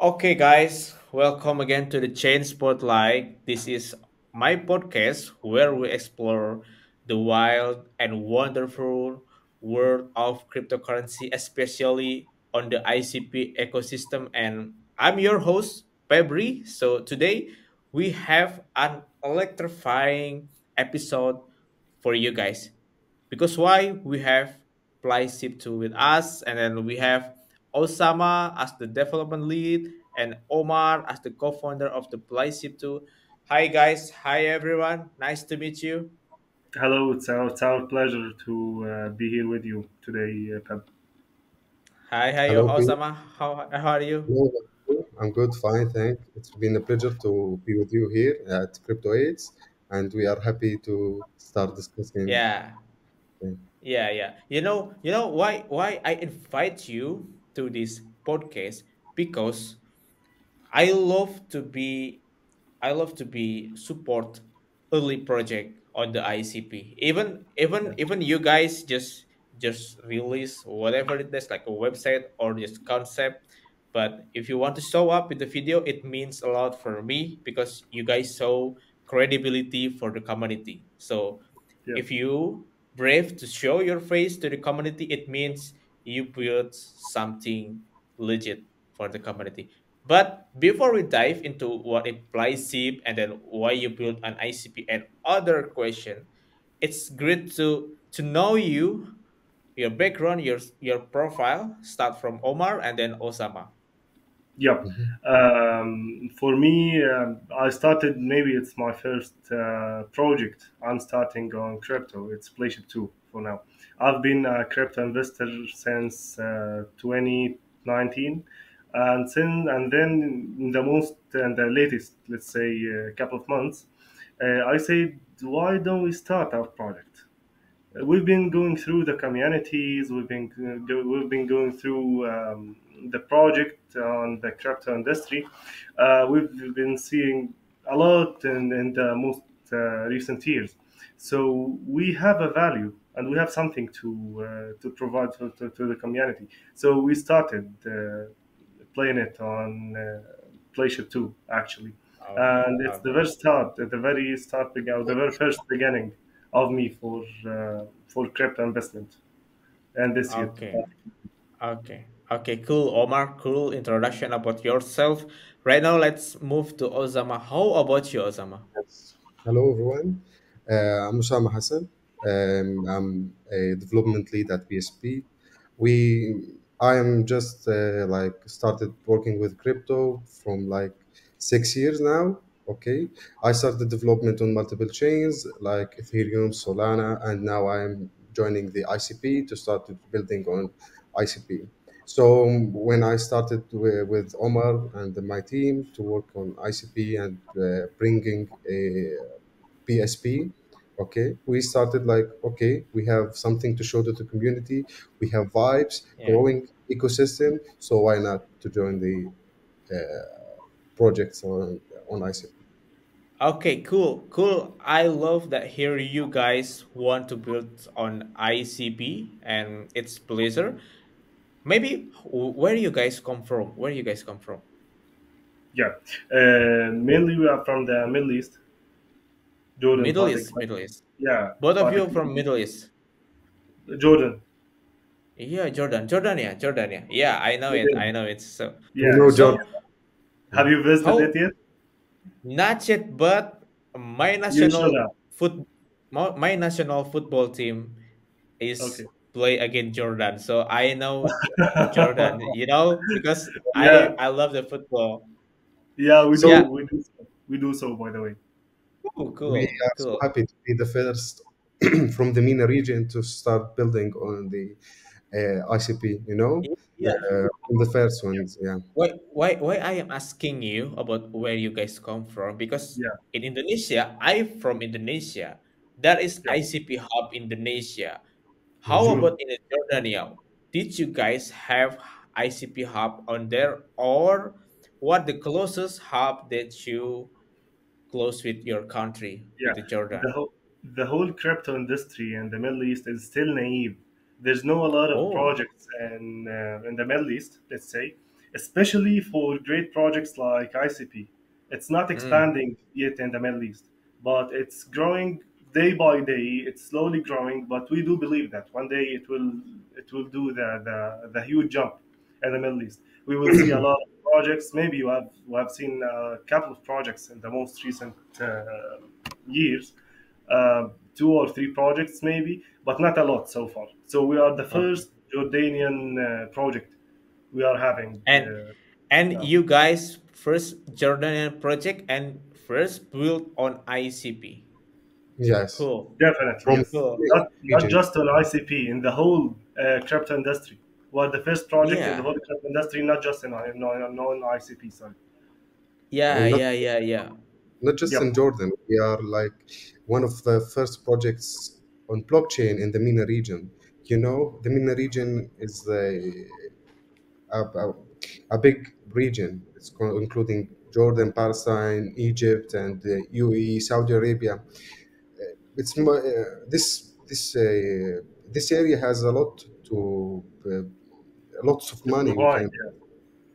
Okay, guys, welcome again to the Chain Spotlight. This is my podcast where we explore the wild and wonderful world of cryptocurrency, especially on the ICP ecosystem. And I'm your host, Febri. So today we have an electrifying episode for you guys. Because why? We have PlayShib2 with us, and then we have Osama as the development lead, and Omar as the co-founder of the PlayShib2. Hi guys, hi everyone. Nice to meet you. Hello, it's our pleasure to be here with you today, Pep. Hi Hello, Pete. Osama. How are you? Hello, I'm good, fine, thank. It's been a pleasure to be with you here at Crypto Aids, and we are happy to start discussing. Yeah, yeah. You know why I invite you to this podcast because I love to be I love to be support early project on the ICP. Even you guys just release whatever it is like a website or just concept. But if you want to show up with the video, it means a lot for me because you guys show credibility for the community. So Yeah, if you brave to show your face to the community, it means you build something legit for the community. But before we dive into what implies SIP and then why you build an ICP and other question, it's great to know you, your background, your profile. Start from Omar and then Osama. yeah. Mhm. For me, I started. Maybe it's my first project. I'm starting on crypto. It's PlayShib2 for now. I've been a crypto investor since 2019, and then in the most and the latest, let's say, couple of months, I said, why don't we start our project? We've been going through the communities. We've been going through the project on the crypto industry. We've been seeing a lot in the most recent years. So we have a value and we have something to provide to the community. So we started playing it on PlayShib2 actually, Okay, and it's the okay, very start, at the very start, the very first beginning of me for crypto investment, and this year. okay. Cool, Omar. Cool introduction about yourself. Right now, let's move to Osama. How about you, Osama? Yes. Hello, everyone. I'm Osama Hassan. I'm a development lead at PSP. I am just like started working with crypto from like 6 years now. Okay, I started development on multiple chains like Ethereum, Solana, and now I'm joining the ICP to start building on ICP. So when I started with Omar and my team to work on ICP and bringing a PSP, okay, we started like, okay, we have something to show to the community. We have vibes, Yeah. growing ecosystem. So why not to join the projects on ICP? Okay, cool. I love that here you guys want to build on ICP and its pleasure. Maybe where you guys come from? Where you guys come from? Yeah, mainly we are from the Middle East, Jordan, Middle Particular. East, Middle East. Yeah, Both of you from particularly Middle East. Jordan. Yeah, Jordania. Yeah, I know it. I Jordan. know it. So, We Yeah. know John. so Have you visited it how? yet? Not yet, but my You should national have. foot, my national football team is Okay. play against Jordan. So I know Jordan, because Yeah, I love the football. yeah, we do, Yeah. So we do, we do so. By the way. we are so Cool. happy to be the first from the MENA region to start building on the ICP, Yeah. from the first ones. Yeah. Why I am asking you about where you guys come from? Because Yeah, in Indonesia, I from Indonesia. That is yeah, ICP Hub Indonesia. How Mhm. sure. about in Jordania? Did you guys have ICP Hub on there, or what the closest hub that you close with your country Yeah, with the Jordan? the whole crypto industry in the Middle East is still naive. There's no a lot of Oh, projects in the Middle East, let's say. especially for great projects like ICP. It's not Mm. expanding yet in the Middle East, but it's growing day by day. It's slowly growing, but we do believe that one day it will do the huge jump in the Middle East. We will see a lot of projects. Maybe you have seen a couple of projects in the most recent years, two or three projects maybe, but not a lot so far. So we are the Okay. first Jordanian project we are having And and now. you guys first Jordanian project and first built on ICP. Yes, Cool. Definitely, from yes. Cool. Not region. just on ICP, in the whole crypto industry. We're the first project in the Yeah. whole crypto industry, not just in non-ICP side. Yeah, And not yeah, yeah, yeah. not just in Yep, Jordan. We are like one of the first projects on blockchain in the MENA region. You know, the MENA region is a big region. Including Jordan, Palestine, Egypt, and UAE, Saudi Arabia. This area has a lot to lots of to money we provide. can,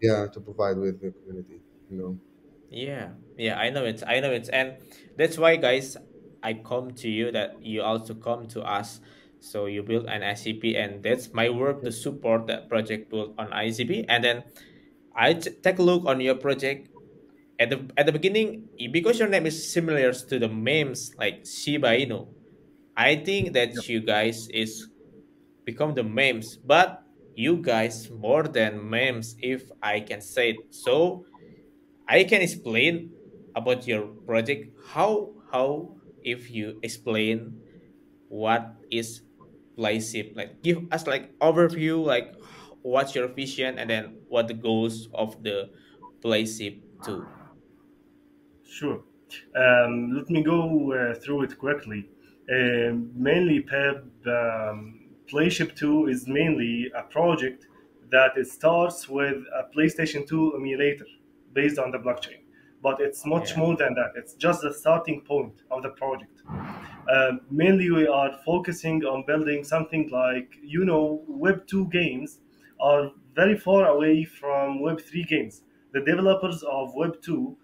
yeah, to provide with the community. You know. Yeah. Yeah, I know it. I know it. And that's why guys, I come to you that you also come to us. So you build an ICP and that's my work to support that project built on ICP. And then take a look on your project at the beginning because your name is similar to the memes like Shiba Inu. I think Yep, that you guys is become the memes, but you guys more than memes, if I can say it. So I can explain about your project. How if you explain what is PlayShib, like give us like overview, like what's your vision, and then what the goals of the PlayShib 2. sure. Let me go through it quickly. Mainly, Pep, PlayShib2 is mainly a project that it starts with a PlayStation 2 emulator based on the blockchain. But it's much Yeah, more than that. It's just the starting point of the project. Mainly, we are focusing on building something like, Web2 games are very far away from Web3 games. The developers of Web2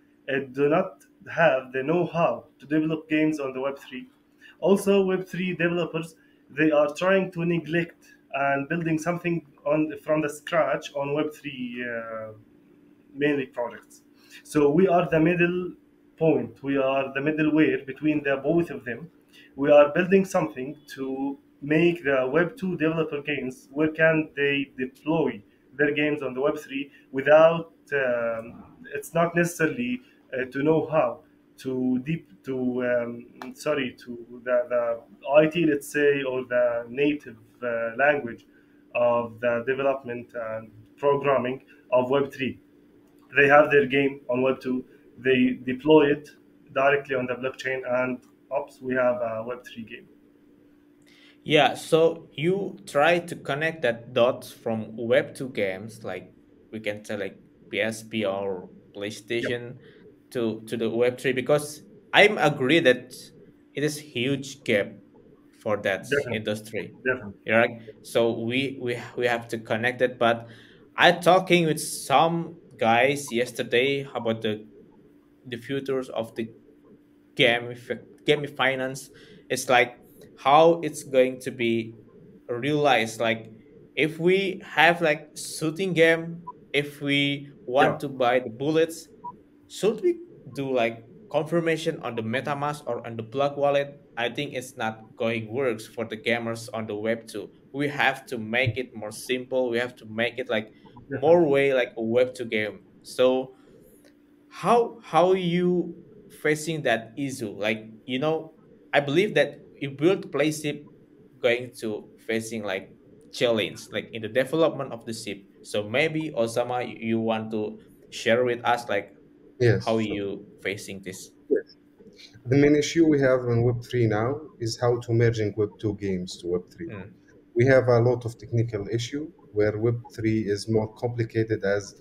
do not have the know-how to develop games on the Web3. Also, Web3 developers, they are trying to neglect and building something on from the scratch on Web3 mainly projects. So we are the middle point. We are the middleware between the both of them. We are building something to make the Web2 developer games. Where can they deploy their games on the Web3 without? It's not necessarily to know how to deep to sorry to the IT, let's say, or the native language of the development and programming of Web3. They have their game on Web2. They deploy it directly on the blockchain, and oops, we have a Web3 game. yeah. So you try to connect that dots from Web 2 games, like we can say like PSP or Yep, PlayStation, to the Web 3, because I'm agree that it is huge gap for that definitely, industry. definitely. Right? So we have to connect it. But I talking with some guys yesterday about the futures of the game finance. It's like how it's going to be realized, like if we have like shooting game, if we Yeah, want to buy the bullets, should we do like confirmation on the metamask or on the block wallet? I think it's not going works for the gamers on the web 2. We have to make it more simple, we have to make it like more definitely. way like a web 2 game. So how you facing that issue, like I believe that you build playship going to facing like challenge like in the development of the ship. So maybe Osama, you want to share with us like Yes, how sure. you facing this. Yes. The main issue we have in Web3 now is how to merging Web2 games to Web3. Mm, We have a lot of technical issue where Web3 is more complicated as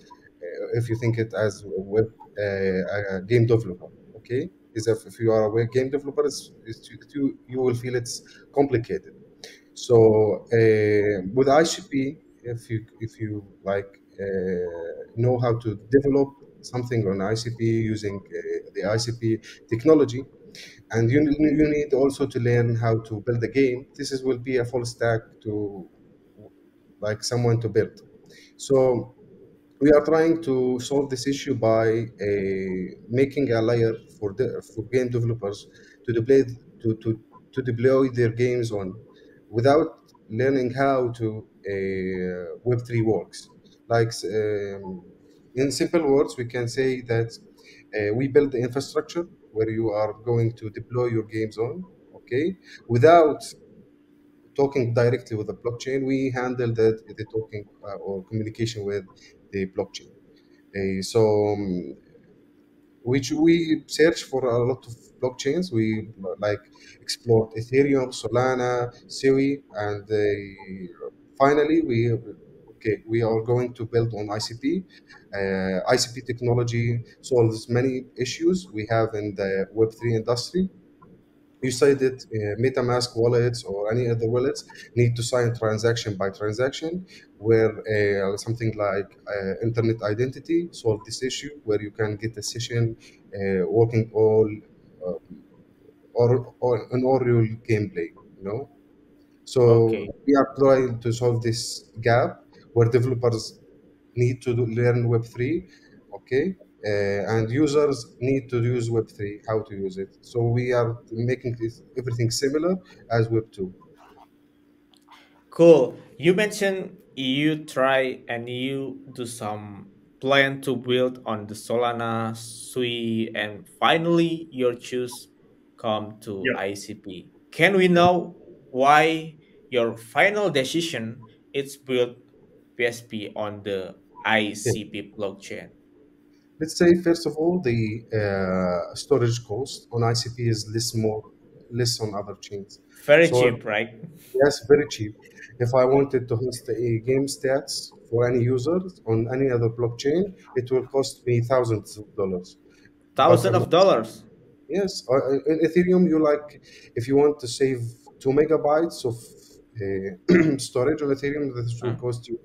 if you think it as a web a game developer. Okay, is if you are a web game developer, you will feel it's complicated. So with ICP, if you like know how to develop something on ICP using the ICP technology, and you need also to learn how to build a game. Will be a full stack to like someone to build. So we are trying to solve this issue by making a layer for game developers to deploy to deploy their games on without learning how to Web3 works. Like in simple words, we can say that we build the infrastructure where you are going to deploy your games on. Okay, without talking directly with the blockchain, we handle the talking or communication with the blockchain. So which we search for a lot of blockchains. We like explored Ethereum, Solana, Sui, and finally we are going to build on ICP. ICP technology solves many issues we have in the Web3 industry. You said that MetaMask wallets or any other wallets need to sign transaction by transaction, where something like internet identity solve this issue, where you can get a session working uh, or an all real gameplay. You know, so Okay. we are trying to solve this gap where developers need to learn Web3, okay, and users need to use Web3, how to use it. So we are making everything similar as Web2. Cool. You mentioned you try and you do some plan to build on the Solana, Sui, and finally your choose come to Yeah. ICP. Can we know why your final decision is build PSP on the Yeah. ICP blockchain? Let's say first of all, the storage cost on ICP is less on other chains. Very So cheap, right? yes, very cheap. If I wanted to host a game stats for any users on any other blockchain, it will cost me thousands of dollars. But Thousand of dollars. yes, in Ethereum, you like if you want to save 2 megabytes of storage on Ethereum, this will Huh? cost you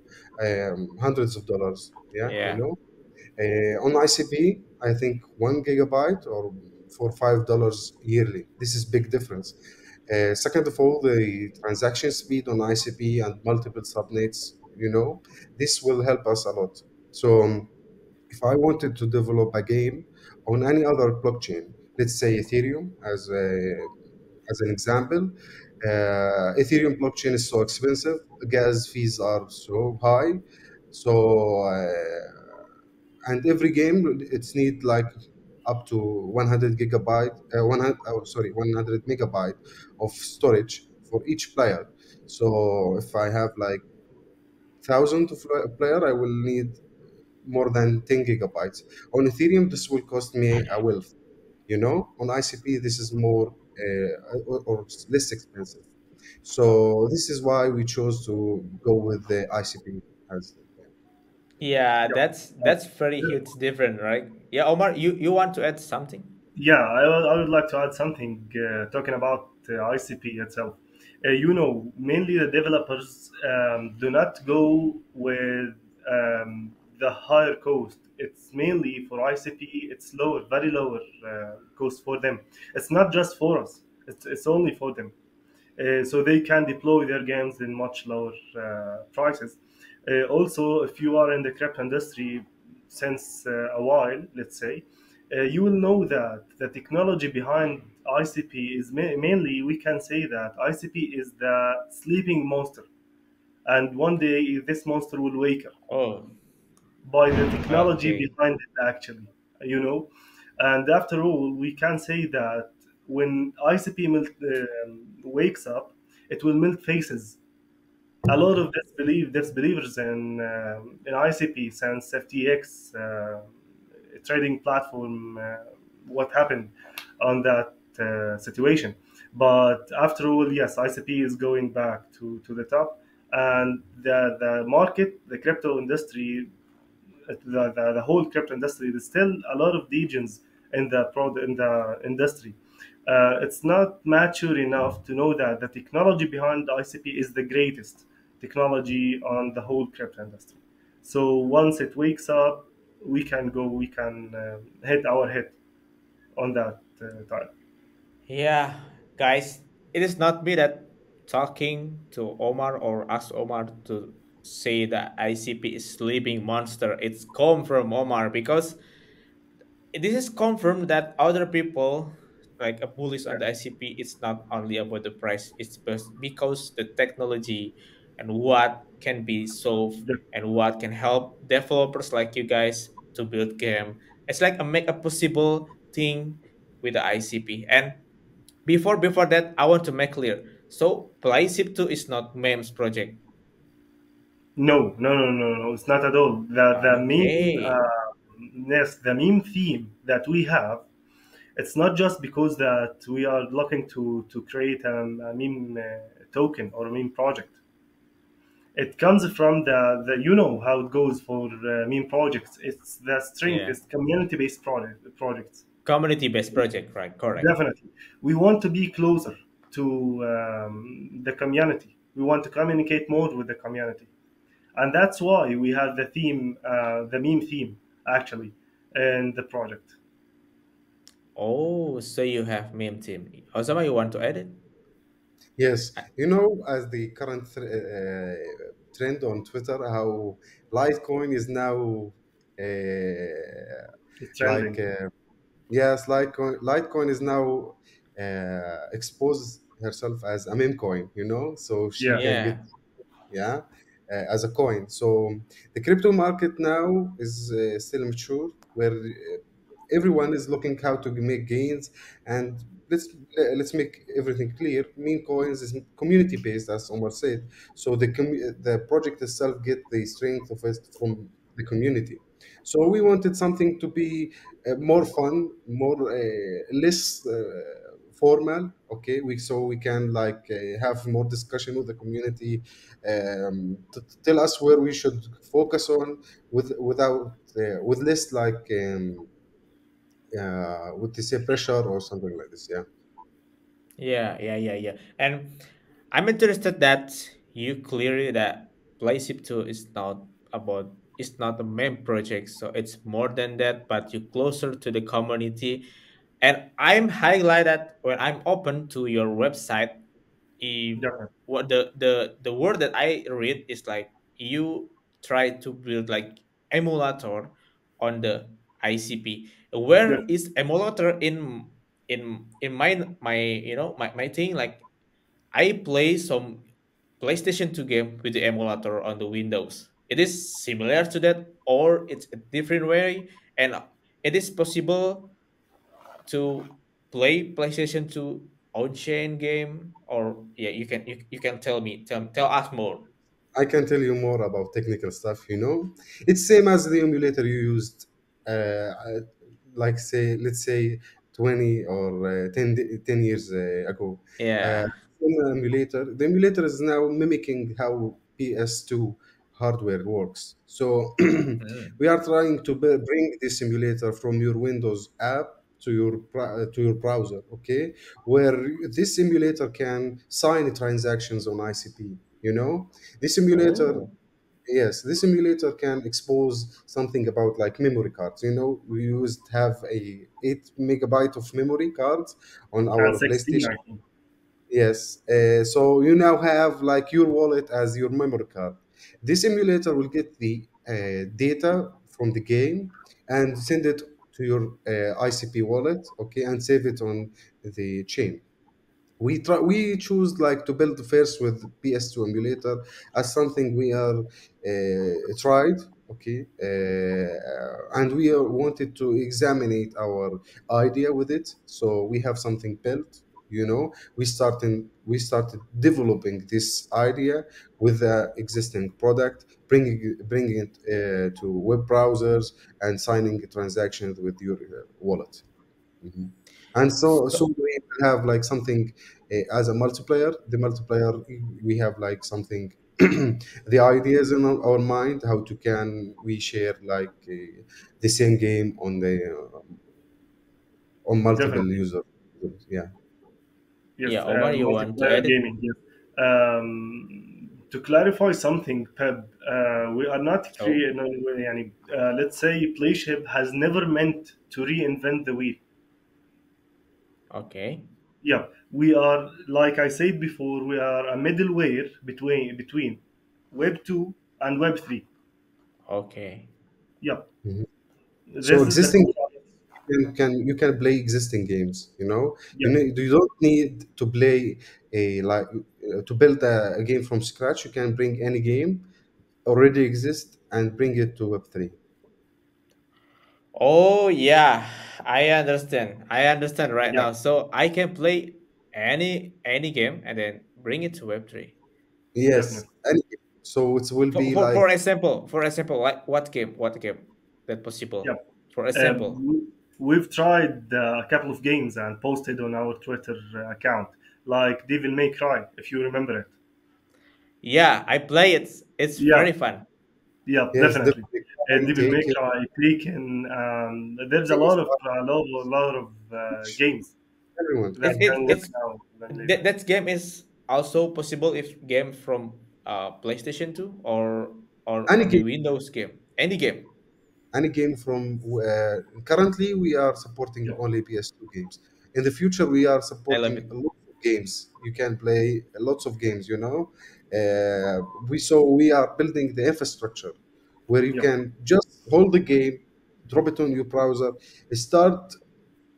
hundreds of dollars. Yeah, you Yeah. know. On ICP, I think 1 gigabyte or for $5 yearly. This is big difference. Second of all, the transaction speed on ICP and multiple subnets, this will help us a lot. So if I wanted to develop a game on any other blockchain, let's say Ethereum as an example, Ethereum blockchain is so expensive, gas fees are so high, so and every game it's need like up to 100 gigabyte 100 oh, sorry 100 megabyte of storage for each player. So if I have like thousand of player, I will need more than 10 gigabytes. On Ethereum, this will cost me a wealth. On ICP, this is more or less expensive. So this is why we chose to go with the ICP as Yeah, Yeah. that's very huge different, right? Yeah, Omar, you want to add something? Yeah, I would like to add something talking about ICP itself. Mainly the developers do not go with the higher cost. It's mainly for ICP, it's lower, very lower cost for them. It's not just for us, it's only for them. So they can deploy their games in much lower prices. Also, if you are in the crypto industry since a while, let's say, you will know that the technology behind ICP is mainly, we can say that ICP is the sleeping monster. And one day this monster will wake up Oh, by the technology okay. behind it, actually. you know and after all, we can say that when ICP wakes up, it will melt faces. A lot of disbelievers in ICP since FTX trading platform, what happened on that situation. But after all, yes, ICP is going back to the top, and the market, the crypto industry, the whole crypto industry, there's still a lot of regions in the industry. It's not mature enough to know that the technology behind ICP is the greatest technology on the whole crypto industry. So once it wakes up, we can go, we can hit our head on that time. Yeah, guys, it is not me that talking to Omar or ask Omar to say that ICP is sleeping monster. It's come from Omar because this is confirmed that other people like a bullies on the ICP. It's not only about the price. It's because the technology and what can be solved Yeah. and what can help developers like you guys to build game. It's like a make a possible thing with the ICP. And before that, I want to make clear. So PlayShib2 is not memes project. No, no, no, no, no. It's not at all. The main Okay. yes, the main theme that we have. It's not just because that we are looking to create a meme token or a meme project. It comes from the you know how it goes for meme projects. It's the strength. Yeah. It's community based projects. Community based project, right? Correct. Definitely, we want to be closer to the community. We want to communicate more with the community, and that's why we have the theme, the meme theme, actually, in the project. Oh, so you have meme team. Osama, you want to edit? Yes, Uh, as the current trend on Twitter, how Litecoin is now It's like trending. yes, Litecoin is now expose herself as a meme coin, so she Yeah, can get Yeah. yeah as a coin. So the crypto market now is still mature, where everyone is looking how to make gains. And let's make everything clear. Meme coins is community based, as Omar said. So the project itself get the strength of it from the community. So we wanted something to be more fun, more less formal. Okay, we can like have more discussion with the community, to tell us where we should focus on, with less like would they say pressure or something like this. Yeah. Yeah. And I'm interested that you clearly that PlayShib2 is not about it's not a main project, so it's more than that, but you closer to the community. And I'm highlighted when I'm open to your website. If definitely. what the word that I read is like you try to build like emulator on the ICP. Where Definitely. is emulator in my my thing like I play some PlayStation 2 game with the emulator on the Windows. It is similar to that or it's a different way and it is possible to play PlayStation 2 on-chain game or yeah you can tell us more. I can tell you more about technical stuff. It's same as the emulator you used, like say, let's say 20 or 10 years ago. Uh, Yeah. the emulator is now mimicking how PS2 hardware works. So Mm. we are trying to bring this emulator from your Windows app to your browser, okay, where this emulator can sign transactions on ICP. This simulator, Oh. yes, this simulator can expose something about like memory cards. We used to have a 8 megabyte of memory cards on And our 16, PlayStation. I think. Yes, so you now have like your wallet as your memory card. This emulator will get the data from the game and send it to your ICP wallet, okay, and save it on the chain. We choose like to build first with PS2 emulator as something we are tried, okay, and we wanted to examine our idea with it. So we have something built. We started developing this idea with the existing product, bringing it to web browsers and signing transactions with your wallet. Mhm. And so So we have like something as a multiplayer. The multiplayer, we have like something, the ideas in our mind, how to can we share like the same game on multiple Definitely. users. Yeah. Yes, yeah, Omar, you want to multiplayer edit? gaming. Yes. To clarify something, Pep, we are not Oh, no, let's say PlayShip has never meant to reinvent the wheel. okay, Yeah, we are, like I said before, we are a middleware between Web 2 and Web 3. okay. Yeah, Mhm. So this is the existing difference. can you can play existing games. You know, Yeah, you don't need to play a like to build a game from scratch. You can bring any game already exist and bring it to Web3. Oh yeah, I understand right yeah, now. So I can play any game and then bring it to Web3. Yes, definitely. any game. So it will For be for like for example, like what game that Yeah. possible? For Uh, example, we've tried a couple of games and posted on our Twitter account, like Devil May Cry, if you remember it. yeah, I play it. It's Yeah, very fun. yeah, yes, definitely. definitely Devil May take it. Cry, Taken. There's a lot of games Everyone. that It, it can get it's now than later. that game is also possible if game from PlayStation 2 or Any on the game, Windows game. Any game. any game from currently we are supporting Yeah, only PS2 games. In the future, we are I love supporting it. a lot of games. You can play lots of games. You know, we are building the infrastructure where you yeah, can just hold the game, drop it on your browser, start.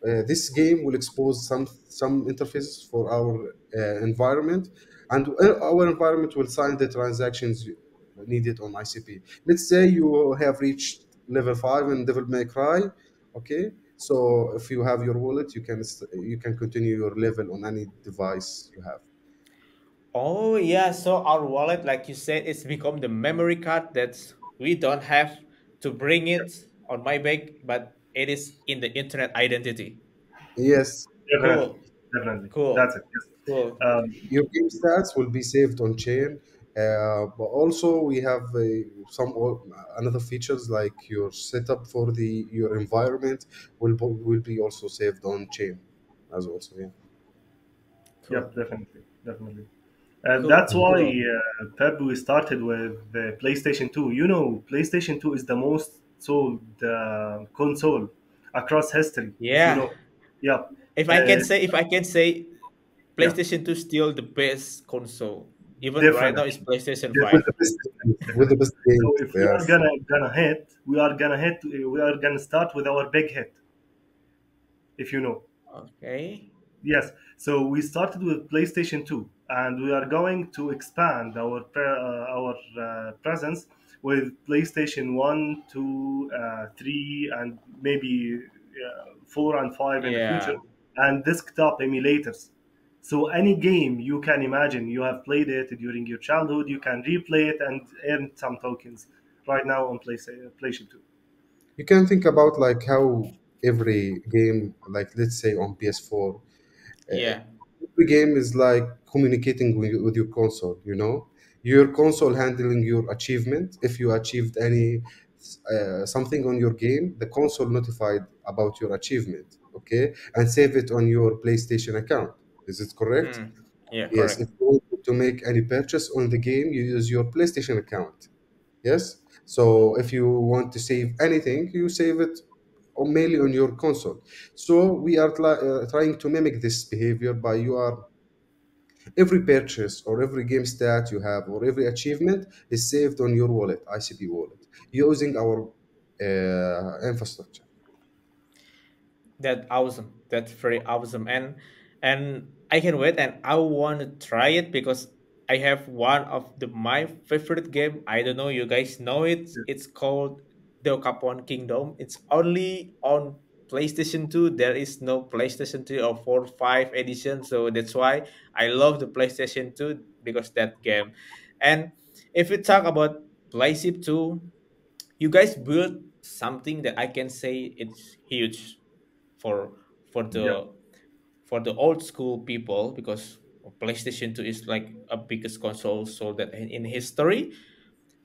This game will expose some interfaces for our environment, and our environment will sign the transactions needed on ICP. Let's say you have reached level 5 in Devil May Cry. Okay, so if you have your wallet, you can continue your level on any device you have. Oh yeah, so our wallet, like you said, it's become the memory card that we don't have to bring it on my bag, but it is in the internet identity. Yes, definitely, Cool, definitely. That's cool, it. Yes. cool. your game stats will be saved on chain, but also we have another features like your setup for the your environment will be also saved on chain as also, yeah. Cool, Yep, definitely, definitely. cool, That's Mhm. why, cool. Pep, we started with the PlayStation 2. You know, PlayStation 2 is the most sold console across history, if you Yeah, know. Yeah, uh, if I can say, yeah, PlayStation 2 still the best console. Even right now, definitely, it's PlayStation With 5. the definitely, best with the definitely. best So games, if we are yes. we are gonna start with our big hit, if you know. Okay. Yes, so we started with PlayStation 2, and we are going to expand our presence with PlayStation 1, 2, 3, and maybe 4 and 5 in the future, Yeah. and desktop emulators. So any game you can imagine, you have played it during your childhood, you can replay it and earn some tokens right now on PlayStation 2. You can think about like how every game, like let's say on PS4, Yeah. every game is like communicating with your console. You know, your console handling your achievement. If you achieved any something on your game, the console notified about your achievement, okay, and save it on your PlayStation account. Is it correct? Mm. Yeah, Yes. correct. If you want to make any purchase on the game, you use your PlayStation account. Yes. So if you want to save anything, you save it mainly on your console. So we are trying to mimic this behavior by you are every purchase or every game stat you have or every achievement is saved on your wallet, ICP wallet, using our infrastructure. That's awesome. That's very awesome. And I can wait and I want to try it because I have one of the my favorite game. I don't know you guys know it. It's called The Capone Kingdom. It's only on PlayStation 2. There is no PlayStation 3 or 4 5 edition. So that's why I love the PlayStation 2 because that game. And if we talk about PlayShip 2, you guys built something that I can say it's huge for for Yeah, the for the old school people because PlayStation 2 is like a biggest console sold that in history.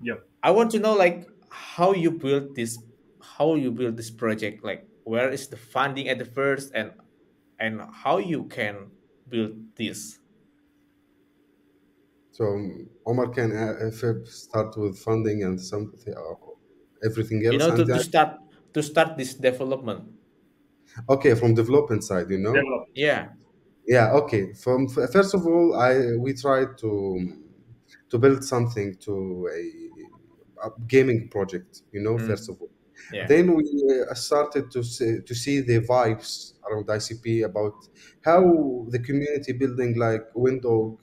yeah. I want to know like how you build this project, like where is the funding at the first and how you can build this. So Omar can if start with funding and something, everything You else, know, and then to start this development. okay, from development side, you know. Develop. Yeah. Yeah, okay. First of all, I we tried to build something to a gaming project, you know, first Mm. of all. Yeah. Then we started to see the vibes around ICP about how the community building like Windows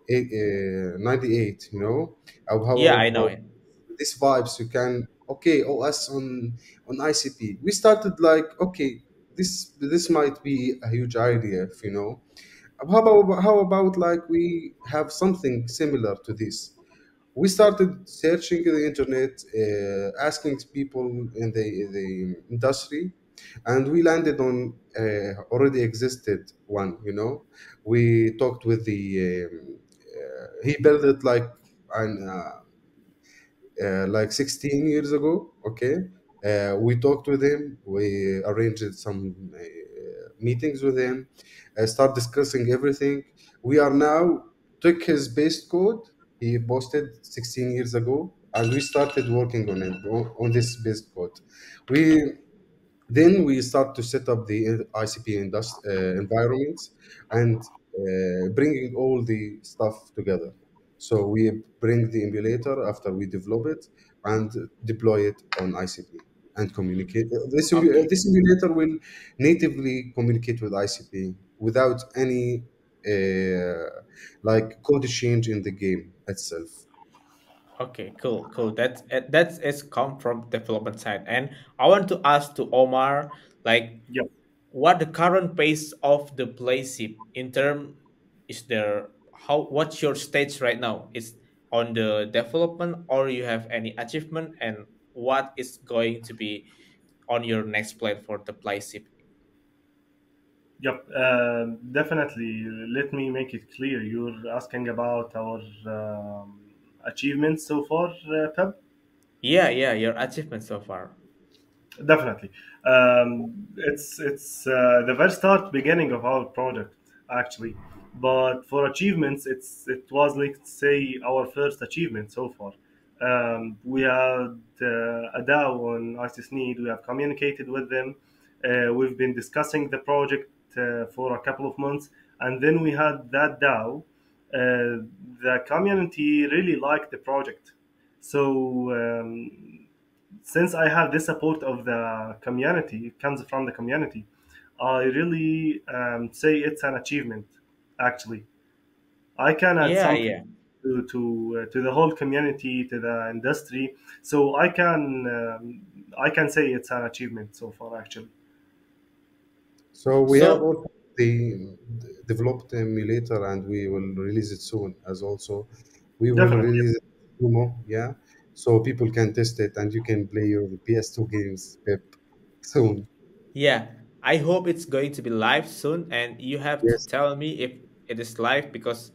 98, you know, Yeah, I know how it. these vibes you can okay OS on ICP. We started like okay, this might be a huge idea, if you know. How about like we have something similar to this? We started searching the internet, asking people in the industry, and we landed on already existed one. You know, we talked with the he built it an like 16 years ago. Okay, we talked with him. We arranged some meetings with him. Start discussing everything. We are now took his base code he posted 16 years ago, and we started working on it on this base code. We then we start to set up the ICP environments and bringing all the stuff together. So we bring the emulator after we develop it and deploy it on ICP and communicate. Okay. This emulator will natively communicate with ICP without any like code change in the game itself. Okay, cool, cool. That's it's come from development side. And I want to ask to Omar, like, Yeah. what the current pace of the playship in term is there? How what's your stage right now? Is on the development, or you have any achievement, and what is going to be on your next plan for the playship? Yep, definitely. Let me make it clear. You're asking about our achievements so far, Pep? Yeah, yeah, your achievement so far. Definitely. It's the very start beginning of our project actually, but for achievements, it was like say our first achievement so far. We had a DAO on ISIS Need. We have communicated with them. We've been discussing the project for a couple of months, and then we had that DAO. The community really liked the project, so. Since I have this support of the community, it comes from the community. I really say it's an achievement. Actually, I can add Yeah, something yeah. to the whole community, to the industry. So I can say it's an achievement so far. Actually, So we have So also developed emulator, and we will release it soon. As also, we will definitely. release it demo, yeah, so people can test it, and you can play your PS2 games, Pep, soon. yeah, I hope it's going to be live soon, and you have to Yes. tell me if it is live because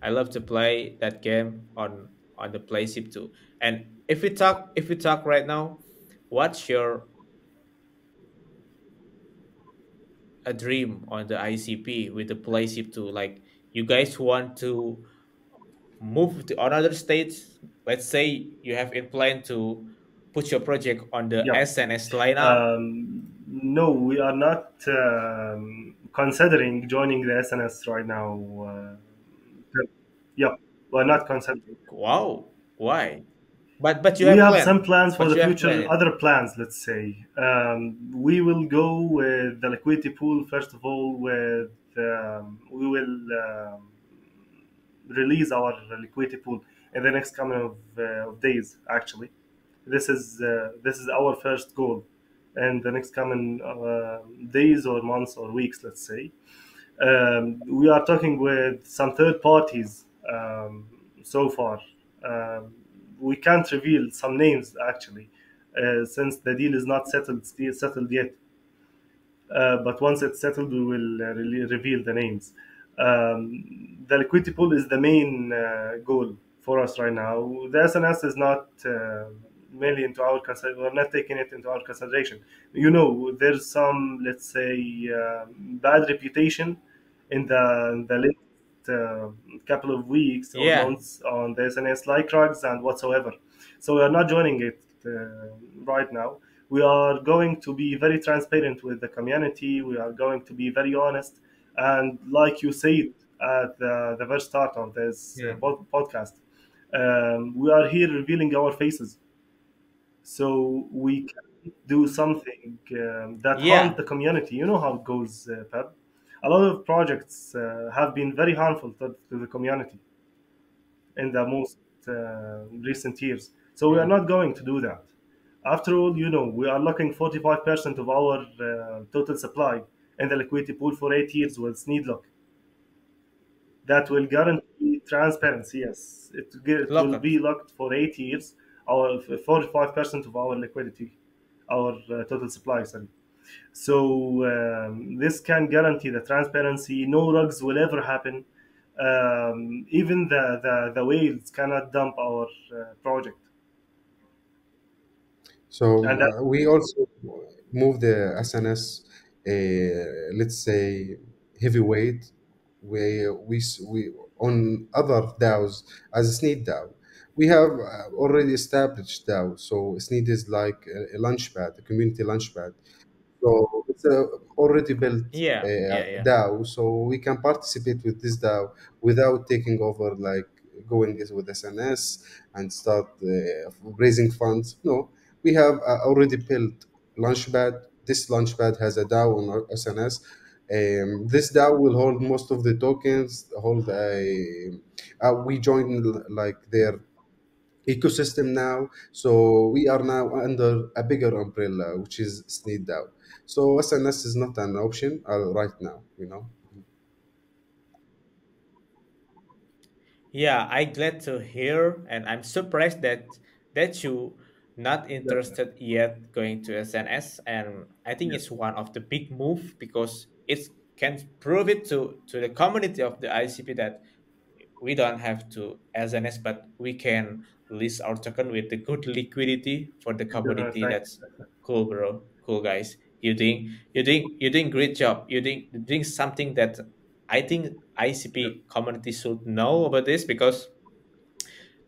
I love to play that game on the PlayShib too. And if we talk right now, what's your a dream on the ICP with the PlayShib too? Like you guys want to move to another state? Let's say you have in plan to put your project on the Yep. SNS lineup. No, we are not considering joining the SNS right now. Yep, we're not considering. Wow, why? But you We have have some plan. plans for But the you have future, planned it. other plans, let's say. We will go with the liquidity pool, first of all, with we will release our liquidity pool in the next coming of days, actually. This is our first goal in the next coming days or months or weeks, let's say. We are talking with some third parties so far. Um, we can't reveal some names actually, since the deal is not settled yet. But once it's settled, we will reveal the names. The liquidity pool is the main goal for us right now. The SNS is not mainly into our we're not taking it into our consideration. You know, there's some, let's say, bad reputation in the list. couple of weeks or Yeah. months on the SNS like rugs and whatsoever. So we are not joining it right now. We are going to be very transparent with the community. We are going to be very honest. And like you said at the very start of this Hmm. podcast, we are here revealing our faces. So we can do something that harms Yeah. the community. You know how it goes, Pep. A lot of projects have been very harmful to the community in the most recent years. So we are Hmm. not going to do that. After all, we are locking 45% of our total supply in the liquidity pool for 8 years with Sneed lock. That will guarantee transparency. Yes, it will Locked. be locked for 8 years. Our 45% of our liquidity, our total supply. Sorry. So this can guarantee the transparency. No rugs will ever happen. Even the whales cannot dump our project. And So that, we also move the SNS, let's say heavyweight. We on other DAOs as a Sneed DAO. We have already established DAO. So Sneed is like a launchpad, a community launchpad. So it's a already built Yeah. Yeah. Yeah. DAO, so we can participate with this DAO without taking over, like going this with SNS and start raising funds. No, we have already built Launchpad. This Launchpad has a DAO on our SNS. This DAO will hold most of the tokens. Hold a we join like their ecosystem now. So we are now under a bigger umbrella, which is Sneed DAO. So SNS is not an option right now, you know. Yeah, I glad to hear, and I'm surprised that you not that interested yet going to SNS, and I think yes, it's one of the big move because it can prove it to the community of the ICP that we don't have to SNS, but we can list our token with the good liquidity for the community. thank That's cool, bro. Cool, guys. You doing great job. You doing something that I think you. ICP community should know about this because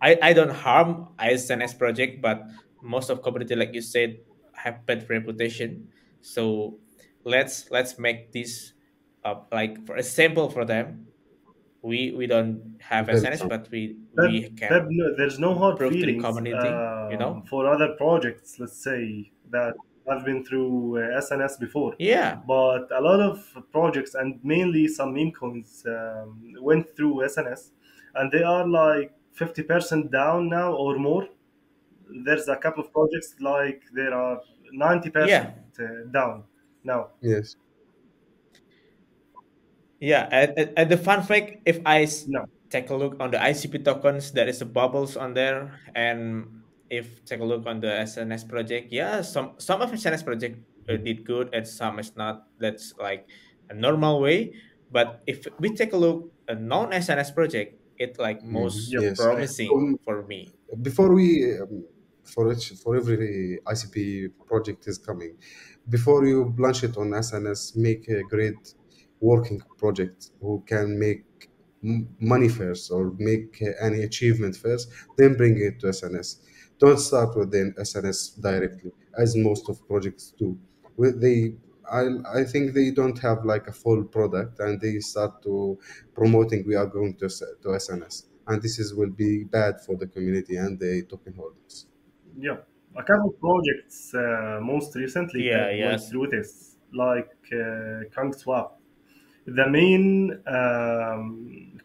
I don't harm ISNS project, but most of community, like you said, have bad reputation. So let's make this like for example for them. We don't have Build SNS, some. but But, we but can no, there's no hard prove to the feelings community. You know? for other projects, let's say, that have been through SNS before. Yeah, But a lot of projects, and mainly some meme coins, went through SNS, and they are like 50% down now or more. There's a couple of projects like there are 90% yeah. down now. Yes, Yeah, and the fun fact, if No. take a look on the ICP tokens, there is a bubbles on there, and if take a look on the SNS project, yeah, some of SNS project did good, and some is not. That's like a normal way. But if we take a look a non SNS project, it like most Yep. yes. I promising for me. Before we for every ICP project is coming, before you launch it on SNS, make a great working project who can make money first or make any achievement first, then bring it to SNS. Don't start with the SNS directly, as most of projects do. They I think they don't have like a full product, and they start to promoting we are going to SNS, and this is will be bad for the community and the token holders. Yeah, a couple projects most recently Yeah. Pep went Yes. through this, like Kang Swap. The main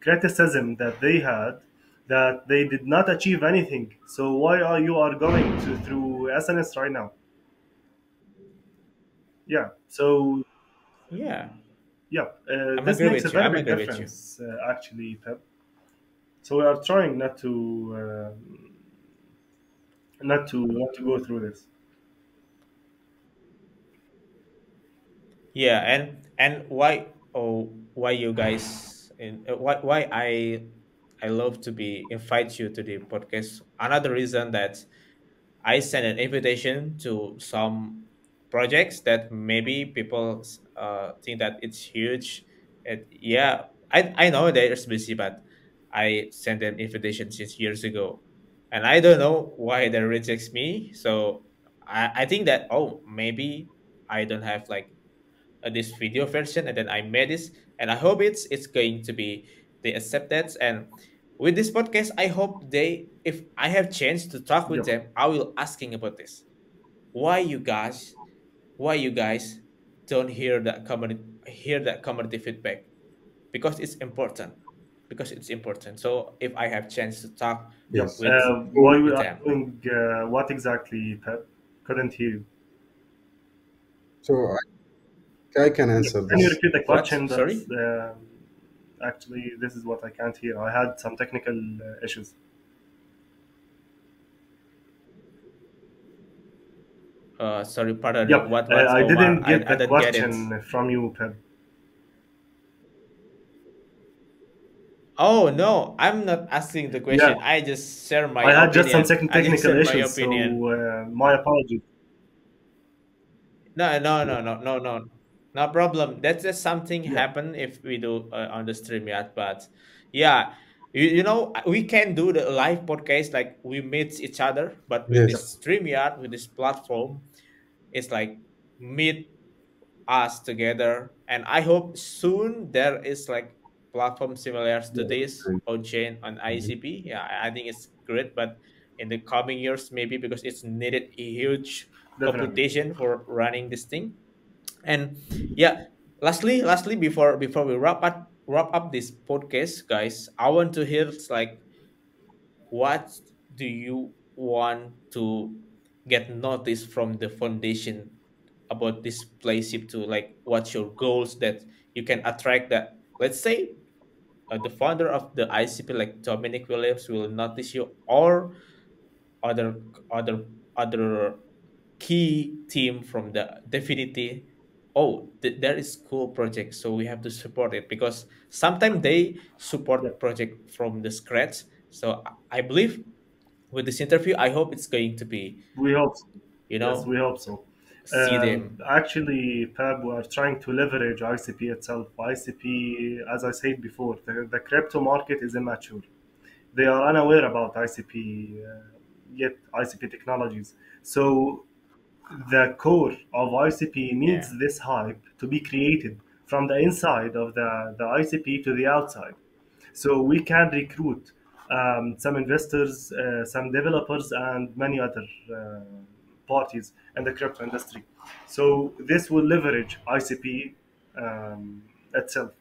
criticism that they had that they did not achieve anything. So why are you are going to through SNS right now? Yeah. So Yeah. yeah, I'm this agree makes a with you. very I'm big agree with you. difference actually, Pep. So we are trying not to go through this. Yeah, and why you guys why I love to be invite you to the podcast. Another reason that I send an invitation to some projects that maybe people think that it's huge. Yeah, I know they're busy, but I sent them invitation since years ago, and I don't know why they rejects me. So I think that, oh, maybe I don't have like this video version, and then I made this, and I hope it's going to be they accept that. And with this podcast, I hope they, if I have chance to talk with Yep. them, I will asking about this. Why you guys, why you guys don't hear that community feedback? Because it's important. Because it's important. So if I have chance to talk Yep. Yes. with Why So, we with are them. doing what exactly, Pep? Couldn't hear you. I can Yep. answer Can you this. repeat the What? question? That's Sorry? actually this is what I can't hear. I had some technical issues. Sorry, pardon me. Yep. What's I Omar? didn't get I the don't get it. question from you, Pep. Oh no, I'm not asking the Yeah, question. I just share my I had just some opinion. I just technical share my issues, so opinion. my apologies. No, no, no, no, no, no. No problem. That's just something Yep. happen if we do on the stream yet. But yeah, you know, we can do the live podcast like we meet each other, but with Yep. Yes. this stream yard, with this platform, it's like meet us together. And I hope soon there is like platform similar to Yes. this on chain on Mhm. ICP. Yeah, I think it's great, but in the coming years, maybe because it's needed a huge Definitely. computation for running this thing. And yeah, lastly, before we wrap up this podcast, guys, I want to hear like what do you want to get noticed from the foundation about this PlayShib2? Like, what's your goals that you can attract that? Let's say the founder of the ICP, like Dominic Williams, will notice you, or other other other key team from the Definity. Oh, there is cool project, so we have to support it because sometimes they support Yep. project from the scratch. So I believe with this interview, I hope it's going to be, We hope so. you Yes, we know, hope so. see them. Actually, Pab, we are trying to leverage ICP itself. ICP, as I said before, the crypto market is immature. They are unaware about ICP, yet ICP technologies. So the core of ICP Yeah, needs this hype to be created from the inside of the ICP to the outside. So we can recruit some investors, some developers, and many other parties in the crypto industry. So this will leverage ICP itself.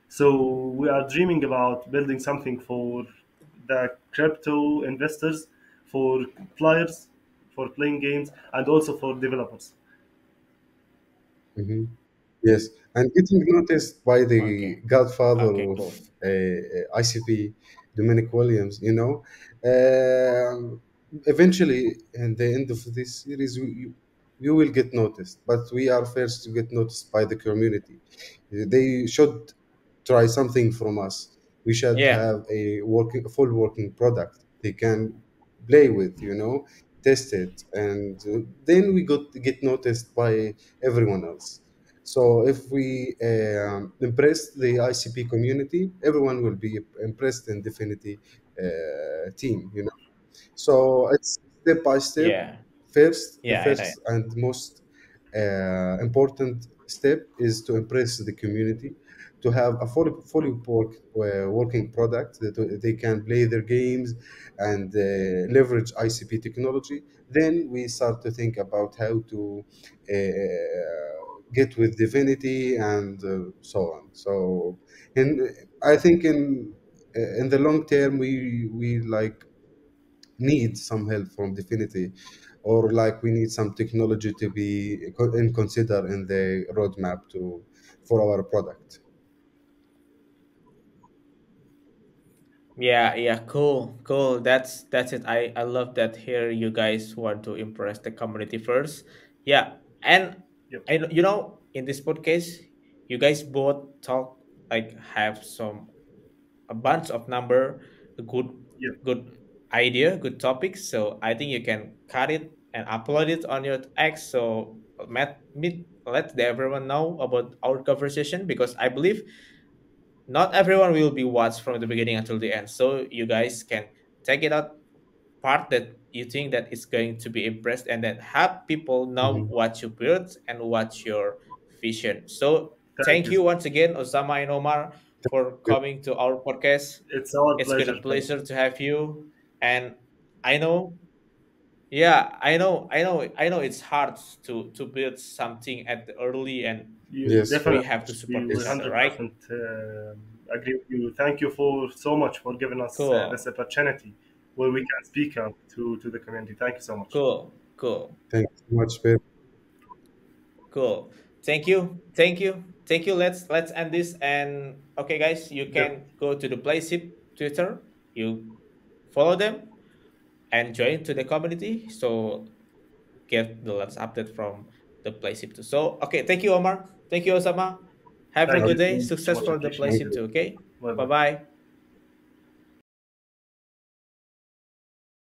So we are dreaming about building something for the crypto investors, for players, for playing games, and also for developers. Mhm. Yes, and getting noticed by the okay, godfather okay, of cool. ICP, Dominic Williams, eventually, in the end of this series, you will get noticed, but we are first to get noticed by the community. They should try something from us. We should Yeah, have a full working product they can play with, test it, and then we got get noticed by everyone else. So if we impress the ICP community, everyone will be impressed in Definity team. So it's step by step. yeah, First, the yeah, first and most important step is to impress the community, to have a fully working product that they can play their games and leverage ICP technology. Then we start to think about how to get with Divinity and so on. So, in I think in the long term, we like need some help from Definity, or like we need some technology to be in consider in the roadmap to for our product. yeah, yeah. Cool, cool. That's it. I love that here. You guys want to impress the community first. Yeah, and Yep, in this podcast, you guys both talk like have some a bunch of number, a yep, good idea, good topics. So I think you can cut it and upload it on your X. So let everyone know about our conversation because I believe not everyone will be watched from the beginning until the end. So you guys can take it out part that you think that is going to be impressed, and then have people know Mhm. what you built and what your vision. So Thank thank you. you once again, Osama and Omar, for Yeah. coming to our podcast. It's our It's been a pleasure. Thank you. pleasure to have you. And I know, yeah, I know it's hard to build something at the early, and You Yes, we right. definitely, have to support we each Yes. other, right? 100% agree with you. Thank you for so much for giving us this Cool, opportunity where we can speak out to the community. Thank you so much. cool. Thank you so much, babe. Cool. Thank you. Let's end this. And okay, guys, you Yep. can go to the PlayShib Twitter. You follow them and join to the community. So get the latest update from the PlayShib too. So okay, thank you, Omar. Thank you, Osama. Have a Thank Okay. good you day. so Success much. for the Appreciate Thank it. PlayShib you. too. Okay. Bye Bye bye. bye.